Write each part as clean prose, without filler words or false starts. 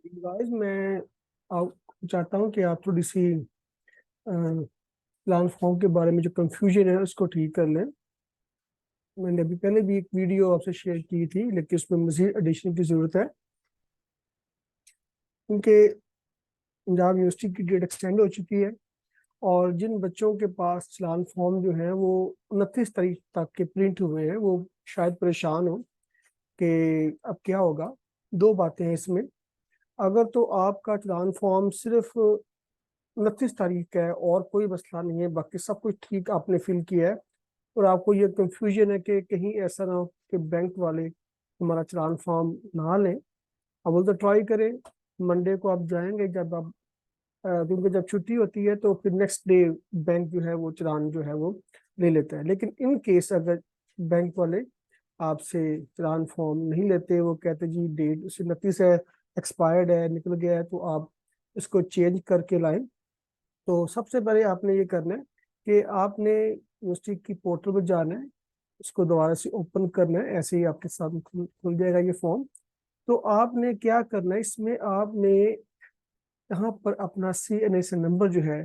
Guys मैं आप चाहता हूँ कि आप थोड़ी सी प्लान फॉर्म के बारे में जो कंफ्यूजन है उसको ठीक कर लें। मैंने अभी पहले भी एक वीडियो आपसे शेयर की थी, लेकिन उसमें मज़ीद एडिशन की ज़रूरत है, क्योंकि पंजाब यूनिवर्सिटी की डेट एक्सटेंड हो चुकी है। और जिन बच्चों के पास चलान फॉर्म जो है वो 29 तारीख तक के प्रिंट हुए हैं, वो शायद परेशान हो कि अब क्या होगा। दो बातें हैं इसमें। अगर तो आपका चलान फॉर्म सिर्फ 29 तारीख का है और कोई मसला नहीं है, बाकी सब कुछ ठीक आपने फिल किया है, और आपको ये कंफ्यूजन है कि कहीं ऐसा ना हो कि बैंक वाले हमारा चलान फॉर्म ना लें, अब वो तो ट्राई करें। मंडे को आप जाएंगे, जब आप क्योंकि जब छुट्टी होती है तो फिर नेक्स्ट डे बैंक जो है वो चलान जो है वो ले लेता है। लेकिन इन केस अगर बैंक वाले आपसे चलान फॉर्म नहीं लेते, वो कहते जी डेट उससे 29 है, एक्सपायर्ड है, निकल गया है, तो आप इसको चेंज करके लाएं। तो सबसे पहले आपने ये करना है कि आपने यूनिवर्सिटी की पोर्टल पर जाना है, इसको दोबारा से ओपन करना है। ऐसे ही आपके साथ खुल जाएगा ये फॉर्म। तो आपने क्या करना है, इसमें आपने यहाँ पर अपना CNA नंबर जो है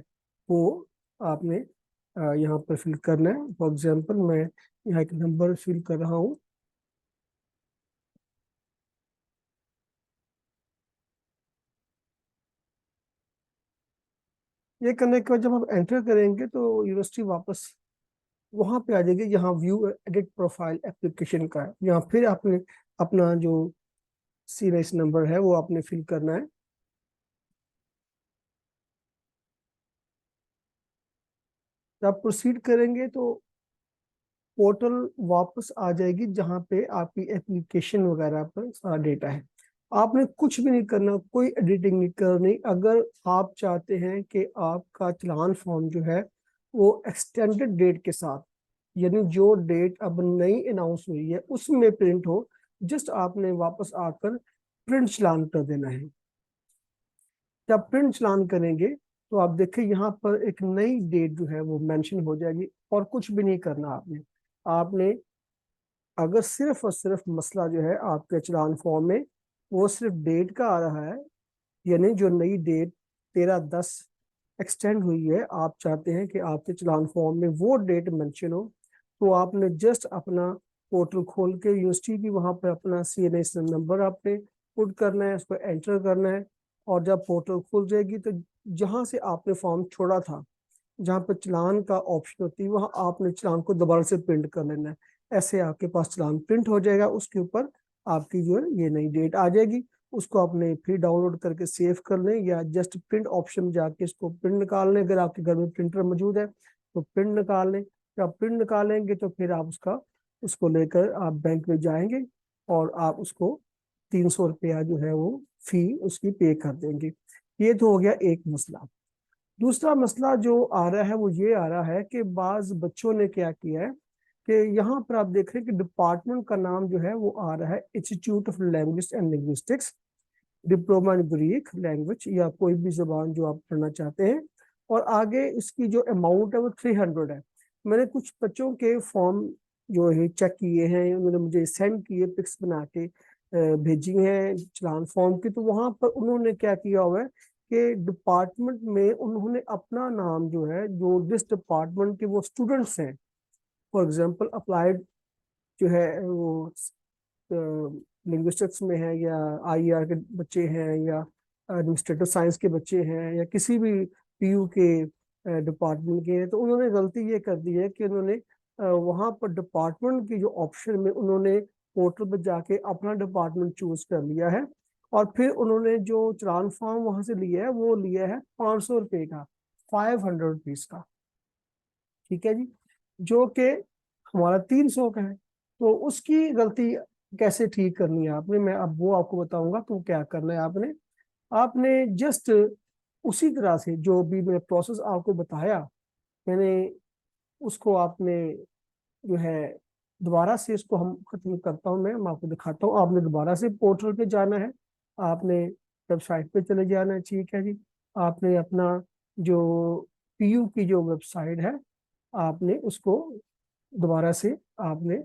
वो आपने यहाँ पर फिल करना है। फॉर एग्जांपल मैं यहाँ एक नंबर फिल कर रहा हूँ। ये करने के बाद जब आप एंटर करेंगे तो यूनिवर्सिटी वापस वहां पे आ जाएगी, यहाँ व्यू एडिट प्रोफाइल एप्लीकेशन का है। यहाँ फिर आपने अपना जो CNA नंबर है वो आपने फिल करना है। जब आप प्रोसीड करेंगे तो पोर्टल वापस आ जाएगी, जहाँ पे आपकी एप्लीकेशन वगैरह पर सारा डेटा है। आपने कुछ भी नहीं करना, कोई एडिटिंग नहीं करनी। अगर आप चाहते हैं कि आपका चलान फॉर्म जो है वो एक्सटेंडेड डेट के साथ, यानी जो डेट अब नई अनाउंस हुई है उसमें प्रिंट हो, जस्ट आपने वापस आकर प्रिंट चलान कर देना है। जब प्रिंट चलान करेंगे तो आप देखिए यहाँ पर एक नई डेट जो है वो मेंशन हो जाएगी, और कुछ भी नहीं करना आपने। आपने अगर सिर्फ और सिर्फ मसला जो है आपके चलान फॉर्म में वो सिर्फ डेट का आ रहा है, यानी जो नई डेट 13/10 एक्सटेंड हुई है, आप चाहते हैं कि आपके चलान फॉर्म में वो डेट मेंशन हो, तो आपने जस्ट अपना पोर्टल खोल के यूनिवर्सिटी की वहां पर अपना CNA नंबर आपने पुट करना है, उसको एंटर करना है। और जब पोर्टल खुल जाएगी तो जहां से आपने फॉर्म छोड़ा था, जहाँ पर चलान का ऑप्शन होती है, वहां आपने चलान को दोबारा से प्रिंट कर लेना है। ऐसे आपके पास चलान प्रिंट हो जाएगा, उसके ऊपर आपकी जो है ये नई डेट आ जाएगी। उसको आपने फिर डाउनलोड करके सेव कर लें, या जस्ट प्रिंट ऑप्शन में जाके इसको प्रिंट निकाल लें। अगर आपके घर में प्रिंटर मौजूद है तो प्रिंट निकाल लें। जब आप प्रिंट निकालेंगे तो फिर आप उसको लेकर आप बैंक में जाएंगे, और आप उसको 300 रुपया जो है वो फी उसकी पे कर देंगे। ये तो हो गया एक मसला। दूसरा मसला जो आ रहा है वो ये आ रहा है कि बाज बच्चों ने क्या किया है कि यहाँ पर आप देख रहे हैं कि डिपार्टमेंट का नाम जो है वो आ रहा है institute of language and linguistics, diploma in Greek language या कोई भी जबान जो आप पढ़ना चाहते हैं। और आगे इसकी जो अमाउंट है वो 300 है। मैंने कुछ बच्चों के फॉर्म जो है चेक किए हैं, उन्होंने मुझे सेंड किए, पिक्स बना के भेजी हैं चलान फॉर्म की। तो वहां पर उन्होंने क्या किया हुआ है कि डिपार्टमेंट में उन्होंने अपना नाम जो है, जो जिस डिपार्टमेंट के वो स्टूडेंट्स हैं, फॉर एग्जांपल अप्लाइड जो है वो लिंग्विस्टिक्स में है, या IER के बच्चे हैं, या एडमिनिस्ट्रेटिव साइंस के बच्चे हैं, या किसी भी PU के डिपार्टमेंट के हैं, तो उन्होंने गलती ये कर दी है कि उन्होंने वहां पर डिपार्टमेंट की जो ऑप्शन में उन्होंने पोर्टल पर जाके अपना डिपार्टमेंट चूज कर लिया है। और फिर उन्होंने जो चलान फॉर्म वहां से लिया है वो लिया है 500 रुपये का, 500 रुपीज का। ठीक है जी, जो कि हमारा 300 का है। तो उसकी गलती कैसे ठीक करनी है आपने, मैं अब वो आपको बताऊंगा। तो क्या करना है आपने, आपने जस्ट उसी तरह से जो भी मैंने प्रोसेस आपको बताया, मैंने उसको आपने जो है दोबारा से इसको हम खत्म करता हूँ, मैं आपको दिखाता हूँ। आपने दोबारा से पोर्टल पे जाना है, आपने वेबसाइट पे चले जाना है। ठीक है जी, आपने अपना जो PU की जो वेबसाइट है, आपने उसको दोबारा से आपने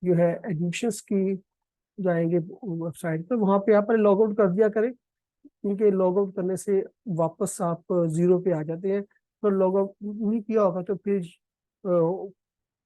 जो है एडमिशंस की जाएंगे वेबसाइट पर, वहां पे आपने लॉग आउट कर दिया करें। क्योंकि लॉग आउट करने से वापस आप जीरो पे आ जाते हैं। तो लॉग आउट नहीं किया होगा तो फिर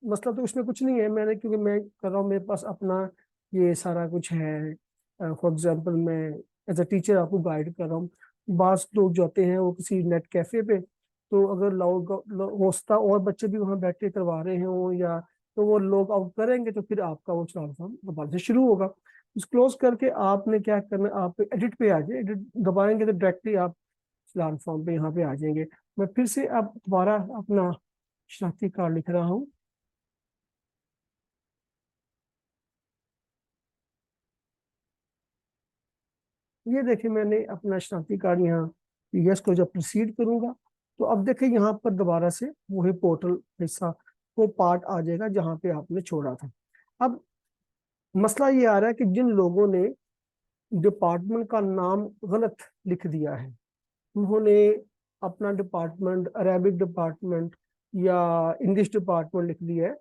मसला तो इसमें कुछ नहीं है। मैंने क्योंकि मैं कर रहा हूँ, मेरे पास अपना ये सारा कुछ है। फॉर एग्जांपल मैं एज अ टीचर आपको गाइड कर रहा हूँ। बास लोग जाते हैं वो किसी नेट कैफे पे, तो अगर लॉग होस्टा और बच्चे भी वहाँ बैठ के करवा रहे हो या, तो वो लॉग आउट करेंगे तो फिर आपका वो चलान फॉर्म दोबारा से शुरू होगा। उस क्लोज करके आपने क्या करना, आप एडिट पे आ जाए, एडिट दबाएंगे तो डायरेक्टली आप चलान फॉर्म पे यहाँ पे आ जाएंगे। मैं फिर से अब दोबारा अपना शनाख्ती कार्ड लिख रहा हूँ। ये देखिए मैंने अपना शनाख्ती कार्ड यहाँ, यस को जब प्रोसीड करूंगा तो अब देखिए यहाँ पर दोबारा से वही पोर्टल हिस्सा, वो पार्ट आ जाएगा जहाँ पे आपने छोड़ा था। अब मसला ये आ रहा है कि जिन लोगों ने डिपार्टमेंट का नाम गलत लिख दिया है, उन्होंने अपना डिपार्टमेंट अरेबिक डिपार्टमेंट या इंग्लिश डिपार्टमेंट लिख दिया है,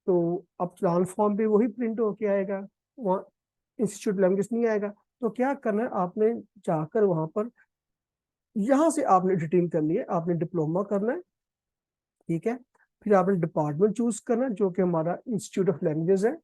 तो अब प्लान फॉर्म पे वही प्रिंट होके आएगा, वहाँ इंस्टीट्यूट लैंग्वेज नहीं आएगा। तो क्या करना है आपने, जाकर वहां पर यहाँ से आपने एडिटिंग करनी है, आपने डिप्लोमा करना है, ठीक है। फिर आपने डिपार्टमेंट चूज करना है जो कि हमारा इंस्टीट्यूट ऑफ लैंग्वेजेस है।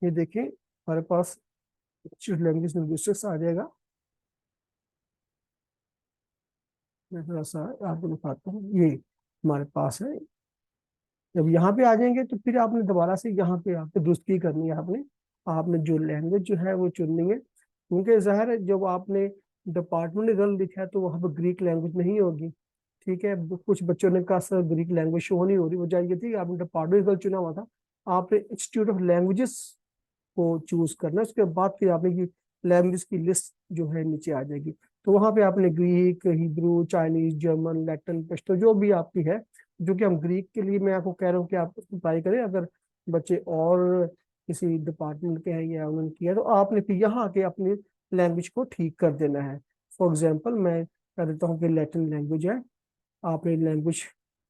ये देखिए हमारे पास इंस्टीट्यूट लैंग्वेज लिंग्विस्टिक्स आ जाएगा। मैं थोड़ा सा आपको दिखाता हूँ, ये हमारे पास है। जब यहाँ पे आ जाएंगे तो फिर आपने दोबारा से यहाँ पे आपको दुरुस्ती करनी है। आपने आपने जो लैंग्वेज जो है वो चुननी है, क्योंकि जाहिर है जब आपने डिपार्टमेंट गर्ल लिखा है तो वहाँ पर ग्रीक लैंग्वेज नहीं होगी, ठीक है। कुछ बच्चों ने कहा सर ग्रीक लैंग्वेज शो नहीं हो रही, वजह ये थी कि आपने डिपार्टमेंट गर्ल चुना हुआ था। आपने इंस्टीट्यूट ऑफ लैंग्वेजेस को चूज करना है, उसके बाद फिर आपने की लैंग्वेज की लिस्ट जो है नीचे आ जाएगी। तो वहां पे आपने Greek, Hebrew, Chinese, German, Latin, Pashto जो भी आपकी है, जो कि हम ग्रीक के लिए मैं आपको कह रहा हूँ कि आप ट्राई करें। अगर बच्चे और किसी डिपार्टमेंट के हैं या उन्होंने किया तो आपने फिर यहाँ आके अपनी लैंग्वेज को ठीक कर देना है। फॉर एग्जाम्पल मैं कह देता हूँ कि लैटिन लैंग्वेज है, आपने लैंग्वेज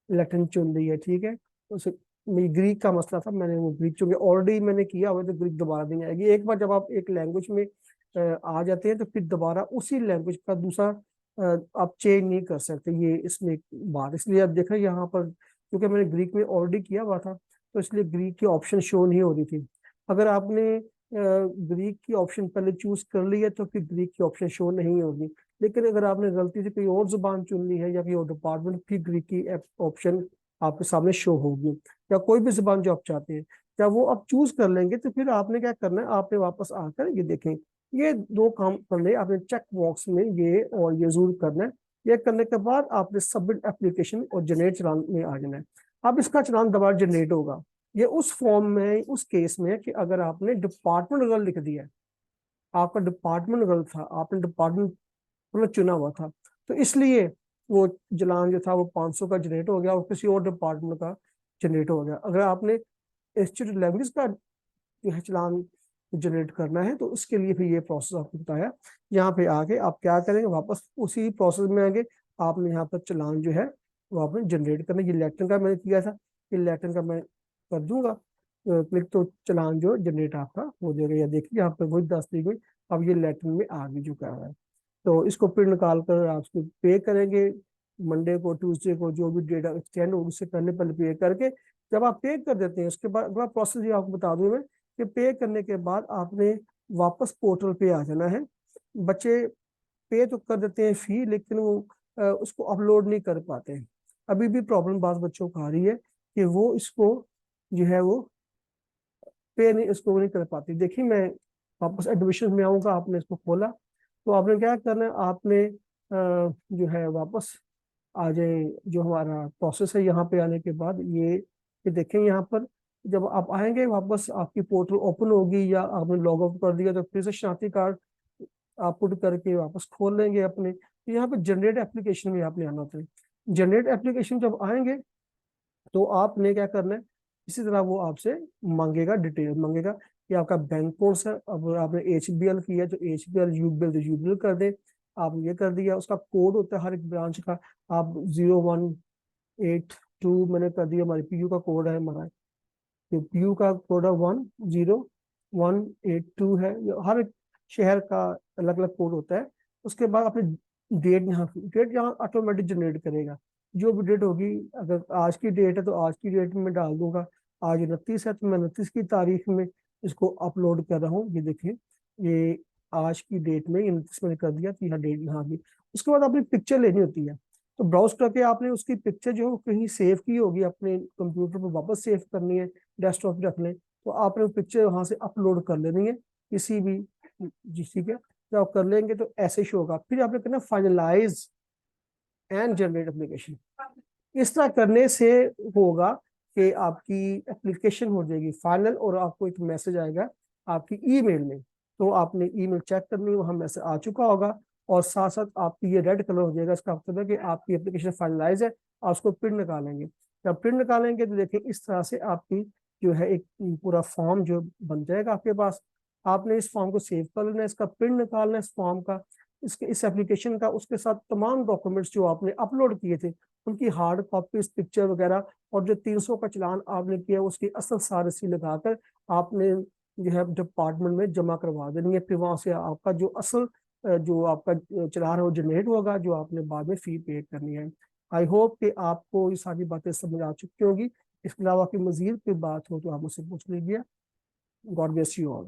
लैटिन चुन ली है, ठीक है। उसे मेरी ग्रीक का मसला था, मैंने वो ग्रीक चूंकि ऑलरेडी मैंने किया हुआ है, तो ग्रीक दोबारा नहीं आएगी। एक बार जब आप एक लैंग्वेज में आ जाते हैं तो फिर दोबारा उसी लैंग्वेज का दूसरा आप चेंज नहीं कर सकते, ये इसमें एक बात। इसलिए आप देखें यहाँ पर क्योंकि मैंने ग्रीक में ऑलरेडी किया हुआ था, तो इसलिए ग्रीक की ऑप्शन शो नहीं हो रही थी। अगर आपने ग्रीक की ऑप्शन पहले चूज कर ली है तो फिर ग्रीक की ऑप्शन शो नहीं होगी। लेकिन अगर आपने गलती से कोई और जुबान चुन ली है या कोई और डिपार्टमेंट, फिर ग्रीक की ऑप्शन आपके सामने शो होगी। या कोई भी जुबान जो आप चाहते हैं, जब वो आप चूज कर लेंगे तो फिर आपने क्या करना है, आपने वापस आकर ये देखें, ये दो काम करने आपने चेक बॉक्स में ये और ये जरूर करना है। ये करने के बाद आपने सबमिट एप्लीकेशन और जनरेट चलान में आ जाना है। अब इसका चलान दोबारा जनरेट होगा। ये उस फॉर्म में, उस केस में कि अगर आपने डिपार्टमेंट गलत लिख दिया है, आपका डिपार्टमेंट गलत था, आपने डिपार्टमेंट मतलब चुना हुआ था, तो इसलिए वो चलान जो था वो 500 का जनरेट हो गया और किसी और डिपार्टमेंट का जनरेट हो गया। अगर आपने इंस्टीट्यूट लैंग्वेज का जो है चलान जनरेट करना है तो उसके लिए फिर ये प्रोसेस आपको बताया। यहाँ पे आके आप क्या करेंगे, वापस उसी प्रोसेस में आगे आपने यहाँ पर चलान जो है वो आपने जनरेट करना। ये लैटिन का मैंने किया था, ये लैटिन का मैं कर दूंगा क्लिक, तो चलान जो जनरेट आपका हो जाएगा। या देखिए यहाँ पर वही 10 दी गई, अब ये लैटिन में आ भी चुका है। तो इसको फिर निकाल कर आप इसको पे करेंगे मंडे को, ट्यूसडे को, जो भी डेटा एक्सटेंड हो उससे पहले पहले पे करके। जब आप पे कर देते हैं उसके बाद अगला प्रोसेस ये आपको बता दूं मैं कि पे करने के बाद आपने वापस पोर्टल पे आ जाना है। बच्चे पे तो कर देते हैं फी, लेकिन वो उसको अपलोड नहीं कर पाते हैं। अभी भी प्रॉब्लम बात बच्चों को आ रही है कि वो इसको जो है वो पे नहीं, इसको नहीं कर पाते। देखिए मैं वापस एडमिशन में आऊंगा, आपने इसको खोला तो आपने क्या करना है, आपने जो है वापस आ जाए। जो हमारा प्रोसेस है यहाँ पे आने के बाद ये देखें यहाँ पर, जब आप आएंगे वापस आपकी पोर्टल ओपन होगी या आपने लॉग आउट कर दिया तो फिर से शनाख्ती कार्ड आप पुट करके वापस खोल लेंगे अपने। तो यहाँ पे जनरेट एप्लीकेशन में आपने आना होता है। जनरेट एप्लीकेशन जब आएंगे तो आपने क्या करना है, इसी तरह वो आपसे मांगेगा, डिटेल मांगेगा कि आपका बैंक कौन सा, अब आपने HBL किया तो HBL, यूबीएल तो यूबीएल कर दे, आपने ये कर दिया। उसका कोड होता है हर एक ब्रांच का, आप 0182 मैंने कर दिया, हमारे PU का कोड है, हमारा तो PU का कोड है 10182 है। हर एक शहर का अलग अलग कोड होता है। उसके बाद अपनी डेट यहाँ ऑटोमेटिक जनरेट करेगा, जो भी डेट होगी। अगर आज की डेट है तो आज की डेट में डाल दूंगा, आज 29 है तो मैं 29 की तारीख में इसको अपलोड कर रहा हूँ। ये देखिए, ये आज की डेट में 29 मैंने कर दिया, तो यहाँ डेट यहाँ की। उसके बाद अपनी पिक्चर लेनी होती है, तो ब्राउज करके आपने उसकी पिक्चर जो कहीं सेव की होगी अपने कंप्यूटर पर वापस सेव करनी है, डेस्कटॉप पे रख लें, तो आपने वो पिक्चर वहां से अपलोड कर लेनी है किसी भी। जी ठीक है, जब आप कर लेंगे तो ऐसे शो होगा। फिर आपने करना फाइनलाइज एंड जनरेट एप्लीकेशन। इस तरह करने से होगा कि आपकी एप्लीकेशन हो जाएगी फाइनल, और आपको एक मैसेज आएगा आपकी ईमेल में। तो आपने ईमेल चेक करनी, वहां मैसेज आ चुका होगा, और साथ साथ आपकी ये रेड कलर हो जाएगा, इसका मतलब है कि आपकी एप्लीकेशन फाइनलाइज है। आप उसको प्रिंट निकालेंगे, जब प्रिंट निकालेंगे तो देखिए इस तरह से आपकी जो है एक पूरा फॉर्म जो बन जाएगा आपके पास। आपने इस फॉर्म को सेव कर लेना है, इसका प्रिंट निकालना है इस फॉर्म का, इसके इस एप्लीकेशन का, उसके साथ तमाम डॉक्यूमेंट्स जो आपने अपलोड किए थे उनकी हार्ड कॉपीज, पिक्चर वगैरह, और जो 300 का चलान आपने किया उसकी असल सारसी लगाकर आपने जो है डिपार्टमेंट में जमा करवा देनी है। फिर वहां से आपका जो असल जो आपका चलान है वो जनरेट होगा, जो आपने बाद में फी पे करनी है। आई होप कि आपको ये सारी बातें समझ आ चुकी होगी। इसके अलावा की मजीद कोई बात हो तो आप मुझसे पूछ लीजिए। God bless you all.